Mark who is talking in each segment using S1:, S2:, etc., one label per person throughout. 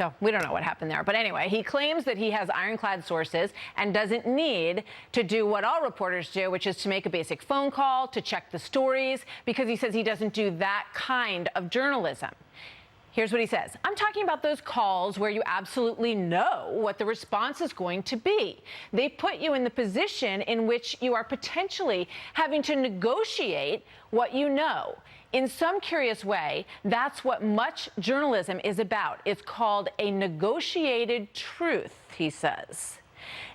S1: So we don't know what happened there. But anyway, he claims that he has ironclad sources and doesn't need to do what all reporters do, which is to make a basic phone call, to check the stories, because he says he doesn't do that kind of journalism. Here's what he says. I'm talking about those calls where you absolutely know what the response is going to be. They put you in the position in which you are potentially having to negotiate what you know. In some curious way, that's what much journalism is about. It's called a negotiated truth, he says.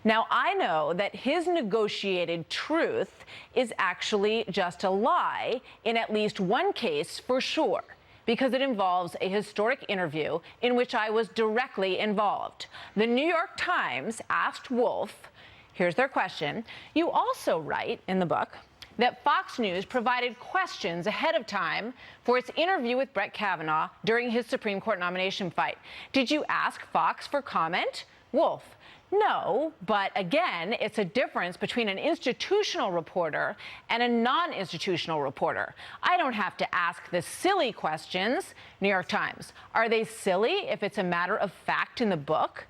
S1: Now, I know that his negotiated truth is actually just a lie in at least one case for sure, because it involves a historic interview in which I was directly involved. The New York Times asked Wolf, here's their question, you also write in the book that Fox News provided questions ahead of time for its interview with Brett Kavanaugh during his Supreme Court nomination fight. Did you ask Fox for comment? Wolf, no, but again, it's a difference between an institutional reporter and a non-institutional reporter. I don't have to ask the silly questions. New York Times, are they silly if it's a matter of fact in the book?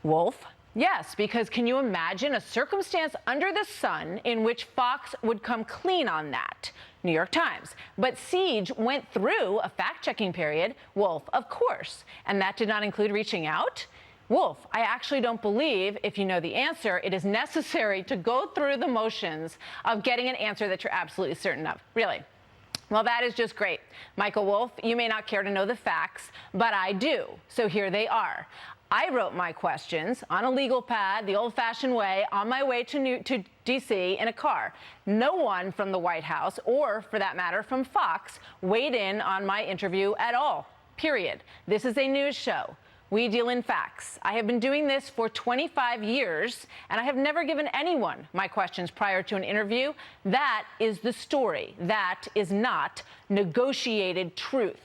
S1: Wolf, yes, because can you imagine a circumstance under the sun in which Fox would come clean on that? New York Times. But Siege went through a fact-checking period. Wolf, of course. And that did not include reaching out? Wolf, I actually don't believe, if you know the answer, it is necessary to go through the motions of getting an answer that you're absolutely certain of. Really? Well, that is just great. Michael Wolff, you may not care to know the facts, but I do. So here they are. I wrote my questions on a legal pad, the old-fashioned way, on my way to D.C. in a car. No one from the White House, or for that matter, from Fox, weighed in on my interview at all, period. This is a news show. We deal in facts. I have been doing this for 25 years, and I have never given anyone my questions prior to an interview. That is the story. That is not negotiated truth.